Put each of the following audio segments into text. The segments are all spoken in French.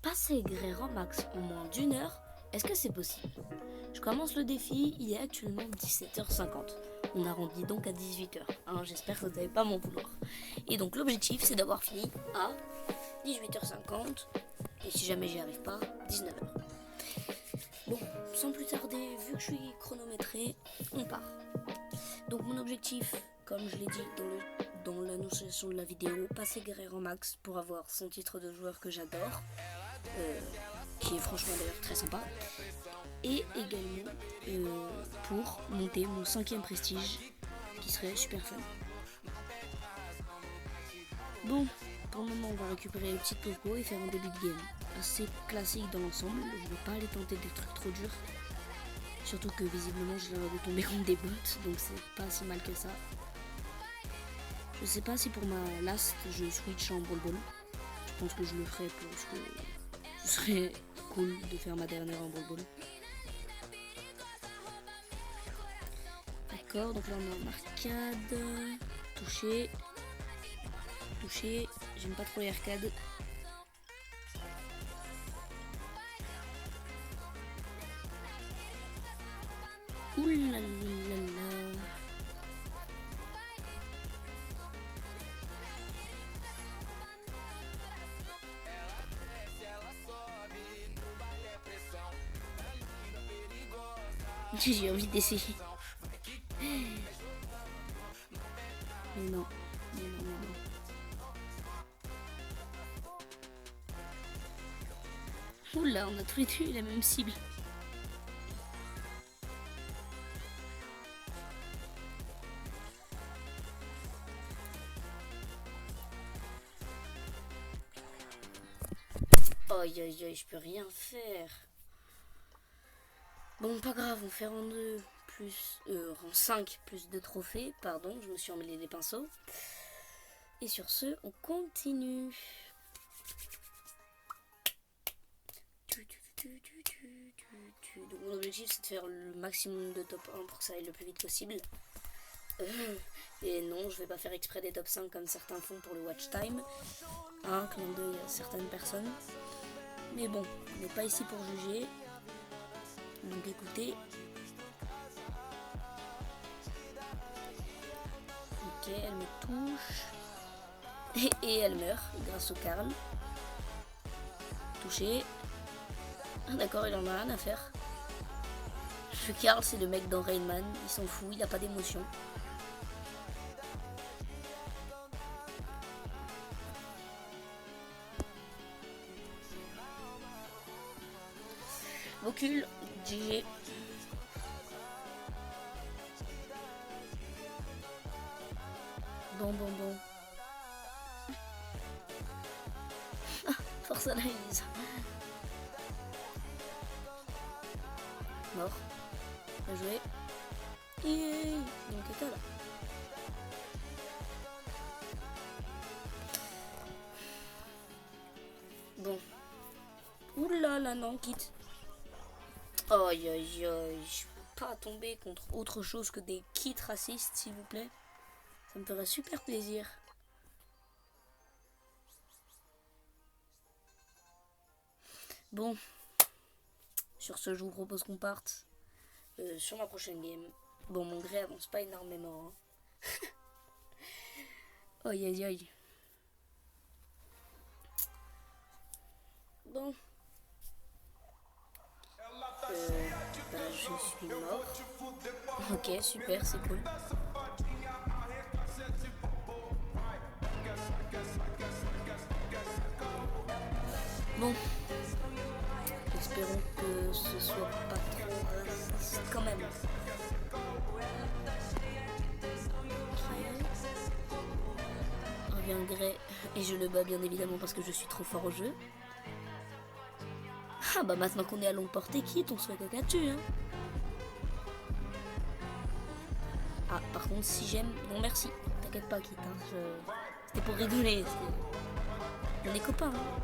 Passer Grey Max en moins d'une heure, est-ce que c'est possible? Je commence le défi, il est actuellement 17h50. On arrondit donc à 18h. J'espère que vous n'allez pas m'en vouloir. Et donc l'objectif, c'est d'avoir fini à 18h50. Et si jamais j'y arrive pas, 19h. Bon, sans plus tarder, vu que je suis chronométré, on part. Donc mon objectif, comme je l'ai dit dans l'annonciation de la vidéo, passer Grey Max pour avoir son titre de joueur que j'adore. Qui est franchement d'ailleurs très sympa, et également pour monter mon 5e prestige qui serait super fun. Bon, pour le moment on va récupérer les petites cocos et faire un début de game assez classique dans l'ensemble. Je ne vais pas aller tenter des trucs trop durs, surtout que visiblement je viens de tomber contre des bots, donc c'est pas si mal que ça. Je sais pas si pour ma last je switch en ball. Je pense que je le ferai parce que ce serait cool de faire ma dernière en ball. D'accord, donc là on a en arcade. Touché. J'aime pas trop les arcades. Oulala. J'ai envie d'essayer. Mais non. Oula, on a tous les deux la même cible. Aïe, je peux rien faire. Bon, pas grave, on fait en 5 plus 2 trophées. Pardon, je me suis emmêlé les pinceaux. Et sur ce, on continue. Donc mon objectif, c'est de faire le maximum de top 1 pour que ça aille le plus vite possible. Et non, je vais pas faire exprès des top 5 comme certains font pour le watch time. Clin d'œil à certaines personnes. Mais bon, on n'est pas ici pour juger. Donc écoutez. Ok, elle me touche. Et elle meurt grâce au Karl. Touché. D'accord, il en a rien à faire. Le Karl, c'est le mec dans Rain Man. Il s'en fout, il a pas d'émotion. Vocule, GG. Bon. Force analyse. Mort. Bien joué. Et donc caca là. Bon. Oulala, non, quitte. Aïe, je peux pas tomber contre autre chose que des kits racistes, s'il vous plaît. Ça me ferait super plaisir. Bon. Sur ce, je vous propose qu'on parte sur ma prochaine game. Bon, mon gré avance pas énormément. Aïe. Bon. Je suis mort. Ok, super, c'est cool. Bon. Espérons que ce soit pas trop raciste quand même. Revient Grey et je le bats bien évidemment parce que je suis trop fort au jeu. Bah maintenant qu'on est à longue portée, quitte, on se fait caca dessus, hein. Par contre, si j'aime, non merci, t'inquiète pas, quitte, hein. C'était pour rigoler, on est copains, hein.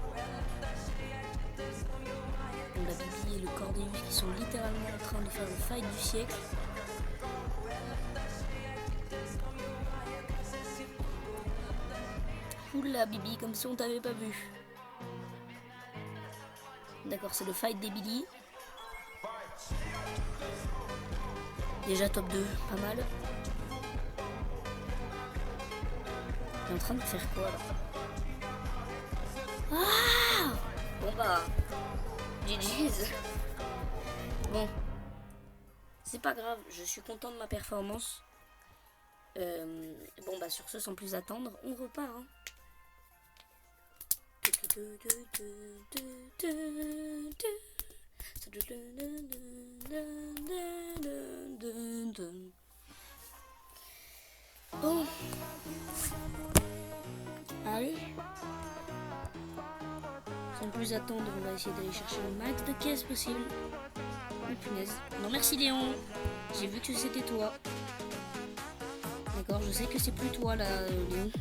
Bon, la Bibi et le Cordéus qui sont littéralement en train de faire le fight du siècle. Oula Bibi, comme si on t'avait pas vu. D'accord, c'est le fight des Billy. Déjà top 2, pas mal. Il est en train de faire quoi là? Ah! Bon bah, GG's. Bon, c'est pas grave, je suis content de ma performance. Bon bah sur ce, sans plus attendre, on repart. Hein. Bon, allez. Sans plus attendre, on va essayer d'aller chercher le max de caisses possible. Oh punaise. Non merci Léon. J'ai vu que c'était toi. D'accord, je sais que c'est plus toi là, Léon.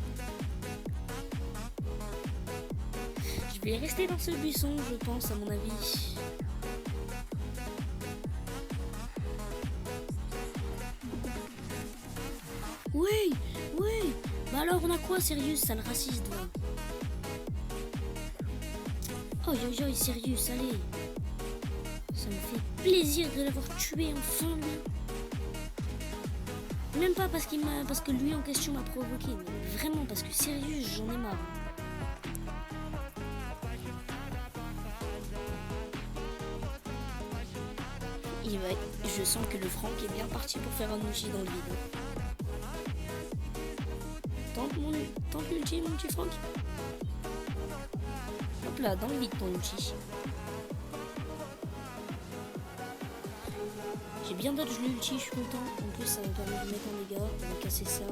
Je vais rester dans ce buisson, je pense, à mon avis. Oui, oui. Bah alors on a quoi, Sirius, sale raciste là? Oh yo yo, Sirius, allez. Ça me fait plaisir de l'avoir tué enfin lui. Même pas parce que lui en question m'a provoqué, mais vraiment parce que Sirius, j'en ai marre. Je sens que le Franck est bien parti pour faire un ulti dans le vide. Tente l'ulti, mon petit Franck. Hop là, dans le vide ton ulti. J'ai bien dodge l'ulti, je suis content. En plus, ça va me permettre de mettre en dégâts. On va casser ça.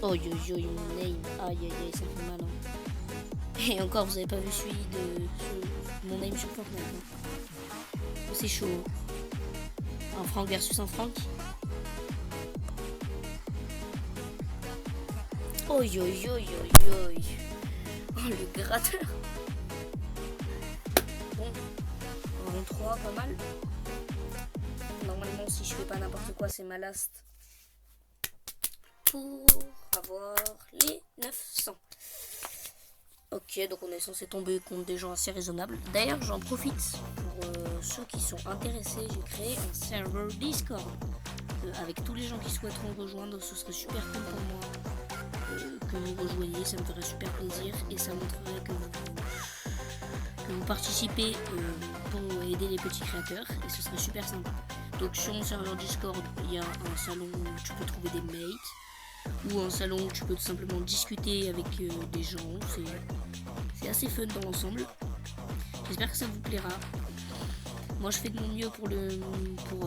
Oh yo yo yo, mon aim. Aïe aïe aïe, ça fait mal. Hein. Et encore, vous avez pas vu celui de mon aim sur Fortnite. Hein. C'est chaud. Un Franck versus un Franck. Oh yo yo yo yo. Oh le gratteur. Bon, en 3, pas mal. Normalement, si je fais pas n'importe quoi, c'est ma last pour avoir les 900. Ok, donc on est censé tomber contre des gens assez raisonnables. D'ailleurs, j'en profite pour ceux qui sont intéressés. J'ai créé un serveur Discord avec tous les gens qui souhaiteront rejoindre. Ce serait super cool pour moi que vous rejoigniez. Ça me ferait super plaisir et ça montrerait que vous participez pour aider les petits créateurs. Et ce serait super sympa. Donc sur mon serveur Discord, il y a un salon où tu peux trouver des mates. Ou un salon où tu peux tout simplement discuter avec des gens. C'est assez fun dans l'ensemble. J'espère que ça vous plaira. Moi je fais de mon mieux pour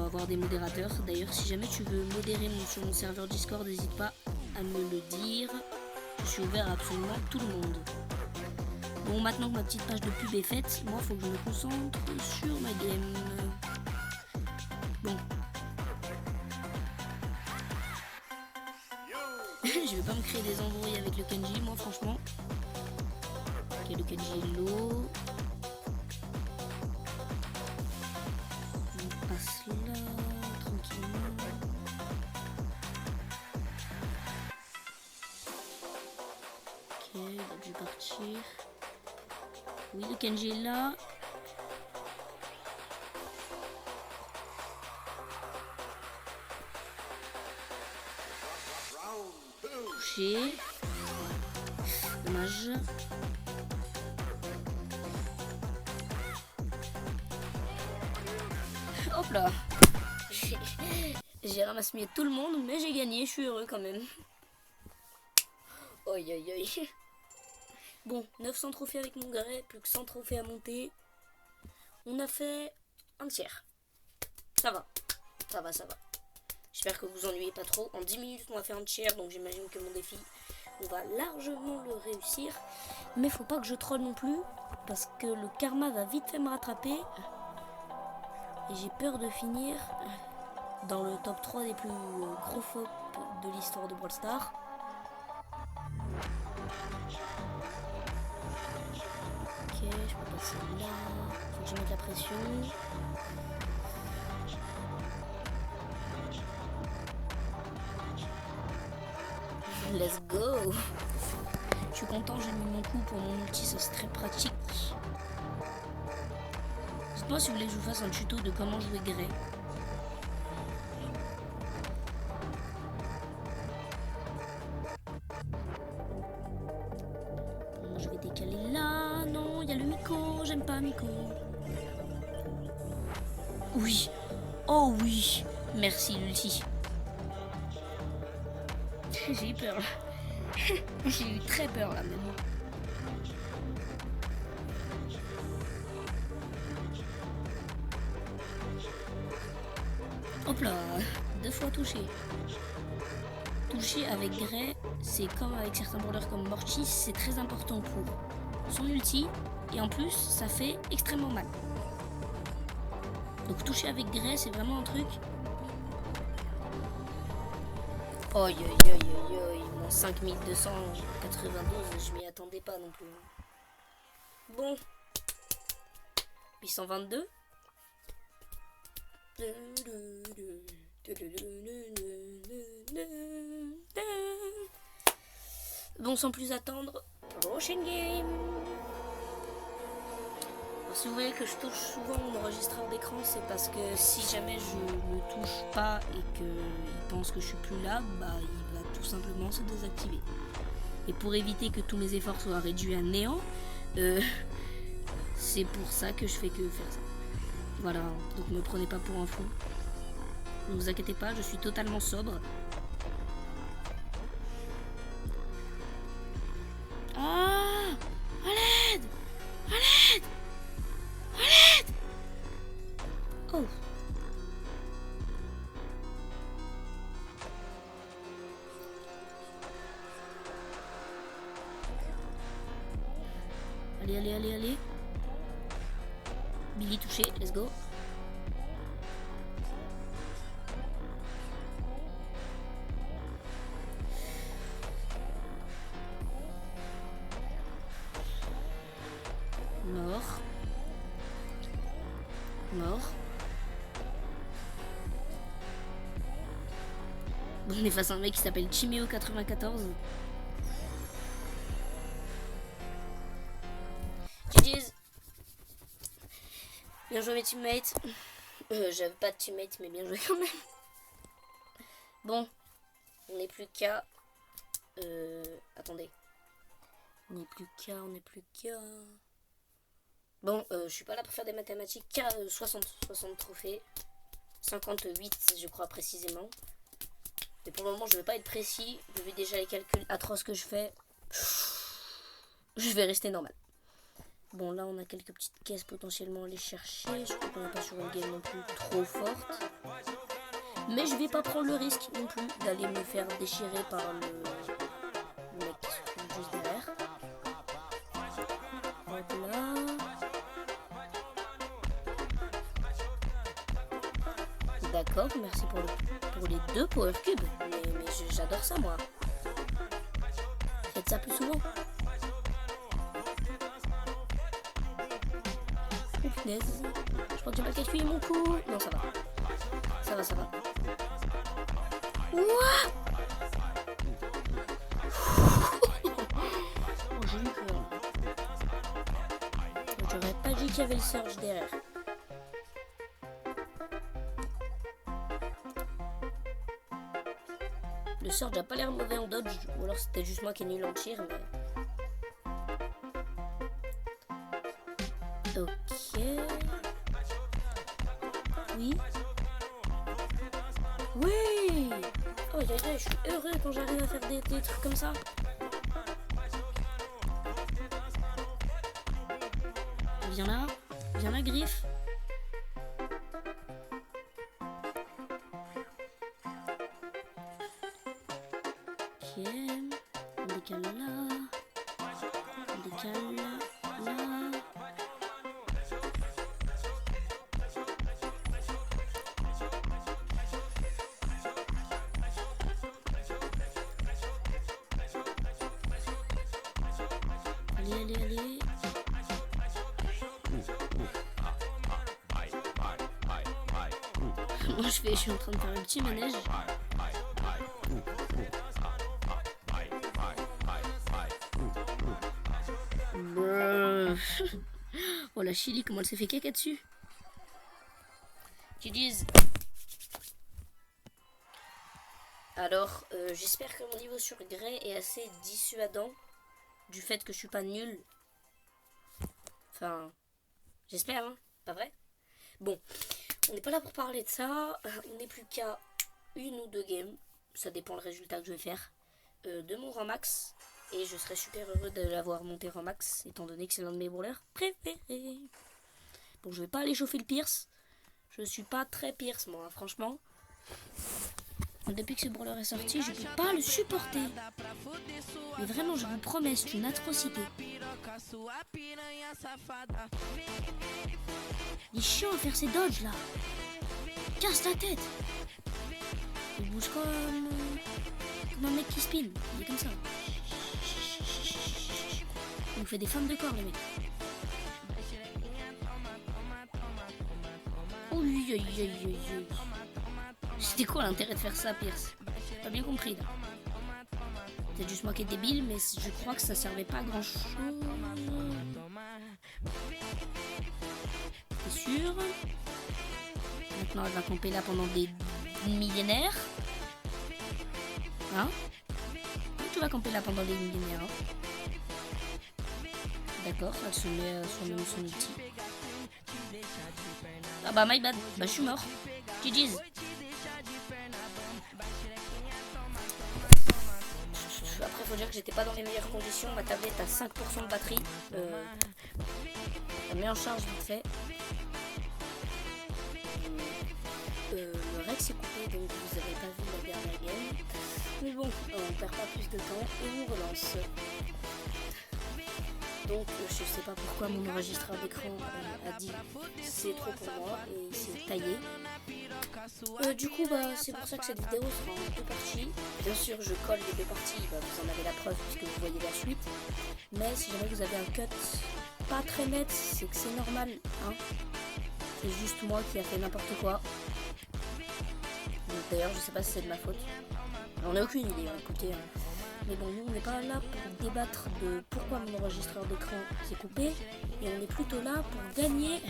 avoir des modérateurs. D'ailleurs si jamais tu veux modérer sur mon serveur Discord, n'hésite pas à me le dire. Je suis ouvert à absolument tout le monde. Bon, maintenant que ma petite page de pub est faite, moi il faut que je me concentre sur ma game. Bon. Je vais pas me créer des embrouilles avec le Kenji, moi franchement. Ok, le Kenji est low. On passe là, tranquillement. Ok, il a dû partir. Oui, le Kenji est là. Touché. Dommage. Hop là. J'ai ramassé tout le monde, mais j'ai gagné, je suis heureux quand même. Oi oi oi. Bon, 900 trophées avec mon grès, plus que 100 trophées à monter. On a fait un tiers. Ça va, ça va, ça va. J'espère que vous ennuyez pas trop. En 10 minutes, on va faire un tiers, donc j'imagine que mon défi, on va largement le réussir. Mais faut pas que je troll non plus, parce que le karma va vite fait me rattraper. Et j'ai peur de finir dans le top 3 des plus gros flops de l'histoire de Brawl Stars. Ok, je peux passer là. Faut que je mette la pression. Let's go. suis content, j'ai mis mon coup pour mon ulti, ça c'est très pratique. Dites-moi si vous voulez que je vous fasse un tuto de comment jouer Grey. Bon, je vais décaler là. Non, il y a le Miko, j'aime pas Miko. Oui. Oh oui. Merci l'ulti. J'ai eu peur là. J'ai eu très peur là maintenant. Hop là, 2 fois touché. Toucher avec Grey, c'est comme avec certains brawlers comme Mortis, c'est très important pour son ulti. Et en plus, ça fait extrêmement mal. Donc toucher avec Grey, c'est vraiment un truc. Aïe aïe aïe aïe aïe, mon 5292, je m'y attendais pas non plus. Bon. 822. Bon, sans plus attendre, prochaine game. Alors, si vous voyez que je touche souvent mon enregistreur d'écran, c'est parce que si jamais je ne touche pas et qu'il pense que je suis plus là, bah il va tout simplement se désactiver. Et pour éviter que tous mes efforts soient réduits à néant, c'est pour ça que je fais que faire ça. Voilà, donc me prenez pas pour un fou. Ne vous inquiétez pas, je suis totalement sobre. Ah, à l'aide, à l'aide, à l'aide. Oh. Allez, allez, allez, allez. Billy touché, let's go. Mort. Mort. Bon, on est face à un mec qui s'appelle Chimeo94. GG's. Bien joué mes teammates. J'avais pas de teammates, mais bien joué quand même. Bon, on n'est plus qu'à... attendez. On n'est plus qu'à... Bon, je suis pas là pour faire des mathématiques. Qu'à 60 trophées. 58, je crois précisément. Mais pour le moment, je vais pas être précis. Je vais déjà les calculs atroces que je fais. Je vais rester normal. Bon, là, on a quelques petites caisses potentiellement à aller chercher. Je crois qu'on n'est pas sur une game non plus trop forte. Mais je vais pas prendre le risque non plus d'aller me faire déchirer par le mec qui se trouve juste derrière. Hop là. D'accord, merci pour les 2 power cubes. Mais j'adore ça, moi. Faites ça plus souvent. Oh punaise. Je crois que j'ai mal calculé mon coup. Non, ça va. Ça va, ça va. Ouah. Oh, j'ai eu peur. J'aurais pas dit qu'il y avait le surge derrière. Le surge a pas l'air mauvais en dodge, ou alors c'était juste moi qui est nul en tir, mais... Ok... Oui. Oui. Oh, je suis heureux quand j'arrive à faire des trucs comme ça. Viens là, Griffe. Ok, on décale là, on décale là. Allez, allez, allez. Moi je suis en train de faire un petit manège. Oh la Chili, comment elle s'est fait caca dessus. GG's. Alors, j'espère que mon niveau sur Grey est assez dissuadant du fait que je suis pas nul. Enfin, j'espère, hein, pas vrai? Bon, on n'est pas là pour parler de ça. On n'est plus qu'à une ou deux games. Ça dépend le résultat que je vais faire. De mon rang max. Et je serais super heureux de l'avoir monté rang max, étant donné que c'est l'un de mes brawlers préférés. Bon, je vais pas aller chauffer le Pierce. Je suis pas très Pierce, moi, hein, franchement. Depuis que ce brawler est sorti, je peux pas le supporter. Mais vraiment, je vous promets, c'est une atrocité. Il est chiant à faire ses dodges, là. Casse la tête. Il bouge comme un mec qui spin. Il est comme ça. Il nous fait des femmes de corps, le mec. Oui, oui, oui, oui. C'était quoi l'intérêt de faire ça, Pierce? Pas bien compris, là. C'est juste moi qui est débile, mais je crois que ça servait pas à grand chose. T'es sûr? Maintenant, elle va camper là pendant des millénaires. Hein? Tu vas camper là pendant des millénaires. Hein? D'accord, elle se met son outil. Ah bah, my bad. Bah, je suis mort. GG's. Après, faut dire que j'étais pas dans les meilleures conditions. Ma tablette a 5% de batterie. Ça met en charge vite fait. Le Rex est coupé, donc vous avez pas vu la dernière game. Mais bon, on perd pas plus de temps et on relance. Donc je sais pas pourquoi mon enregistreur d'écran a dit c'est trop pour moi et il s'est taillé. Du coup bah c'est pour ça que cette vidéo sera en deux parties. Bien sûr je colle les deux parties, bah, vous en avez la preuve puisque vous voyez la suite. Mais si jamais vous avez un cut pas très net, c'est que c'est normal, hein. C'est juste moi qui a fait n'importe quoi. D'ailleurs je sais pas si c'est de ma faute. On n'a aucune idée, hein, écoutez. Mais bon, nous on n'est pas là pour débattre de pourquoi mon enregistreur d'écran s'est coupé. Et on est plutôt là pour gagner,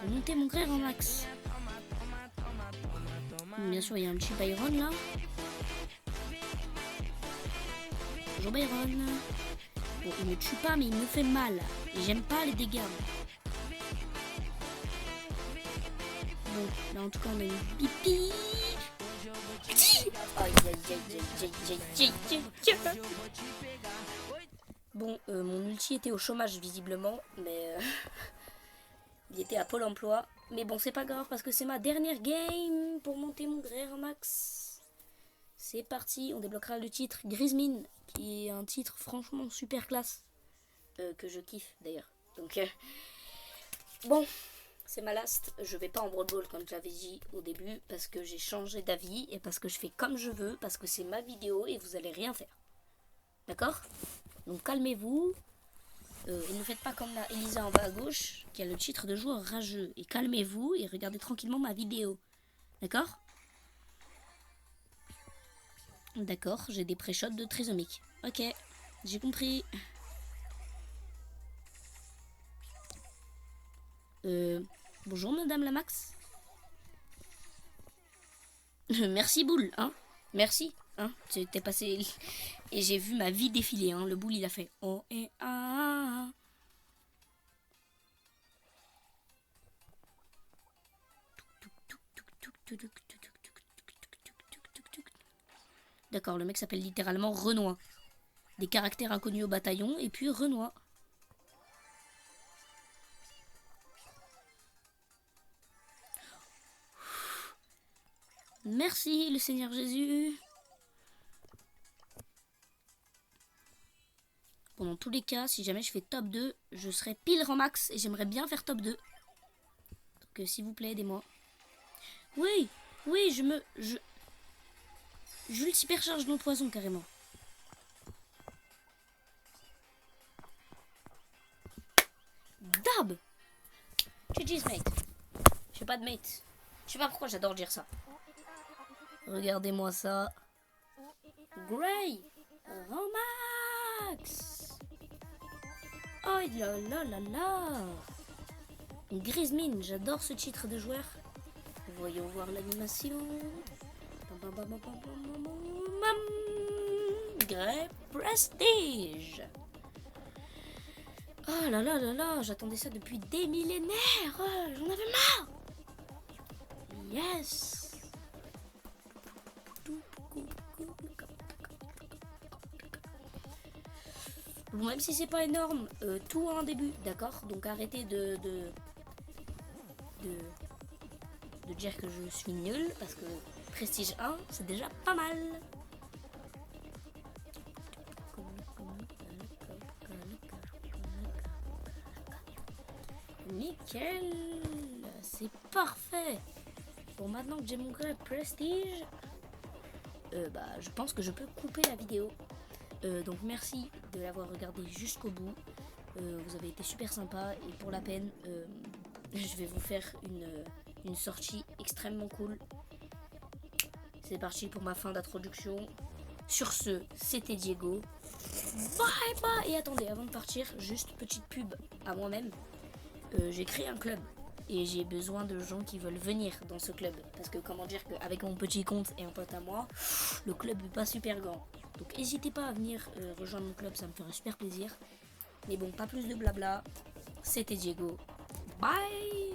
pour monter mon gré en max. Bien sûr, il y a un petit Byron là. Bonjour Byron. Bon, il me tue pas, mais il me fait mal. Et j'aime pas les dégâts. Bon, là en tout cas, on a une pipi. Bon, mon ulti était au chômage visiblement, mais il était à Pôle emploi. Mais bon, c'est pas grave parce que c'est ma dernière game pour monter mon gré en max. C'est parti, on débloquera le titre Grismine, qui est un titre franchement super classe, que je kiffe d'ailleurs. Donc, bon, c'est ma last. Je vais pas en Brawl Ball comme je l'avais dit au début, parce que j'ai changé d'avis et parce que je fais comme je veux, parce que c'est ma vidéo et vous allez rien faire. D'accord? Donc calmez-vous. Et ne faites pas comme la Elisa en bas à gauche, qui a le titre de joueur rageux. Et calmez-vous et regardez tranquillement ma vidéo. D'accord? D'accord, j'ai des pré-shots de trisomique. Ok, j'ai compris. Bonjour Madame Lamax. Merci Boule, hein. Merci, hein. T'es passé et j'ai vu ma vie défiler, hein. Le Boule il a fait oh et ah. D'accord, le mec s'appelle littéralement Renoir. Des caractères inconnus au bataillon et puis Renoir. Merci le Seigneur Jésus. Bon, dans tous les cas, si jamais je fais top 2, je serai pile en max et j'aimerais bien faire top 2. Donc s'il vous plaît, aidez-moi. Oui, oui, j'ulti-percharge mon poison carrément. Dab. GG's mate. J'ai pas de mate. Je sais pas pourquoi j'adore dire ça. Regardez-moi ça. Grey. Romax. Oh là là là là. Griezmann, j'adore ce titre de joueur. Voyons voir l'animation. Grey Prestige. Oh là là là là, j'attendais ça depuis des millénaires. J'en avais marre. Yes. Bon, même si c'est pas énorme, tout a un début, d'accord? Donc arrêtez de dire que je suis nulle, parce que Prestige 1, c'est déjà pas mal. Nickel, c'est parfait. Bon, maintenant que j'ai mon Grey Prestige, je pense que je peux couper la vidéo. Donc merci de l'avoir regardé jusqu'au bout. Vous avez été super sympa et pour la peine, je vais vous faire une sortie extrêmement cool. C'est parti pour ma fin d'introduction. Sur ce, c'était Diego. Bye bye. Et attendez, avant de partir, juste petite pub à moi-même. J'ai créé un club et j'ai besoin de gens qui veulent venir dans ce club. Parce que comment dire qu'avec mon petit compte et un pote à moi, le club n'est pas super grand. Donc n'hésitez pas à venir rejoindre mon club, ça me ferait super plaisir. Mais bon, pas plus de blabla. C'était Diego. Bye.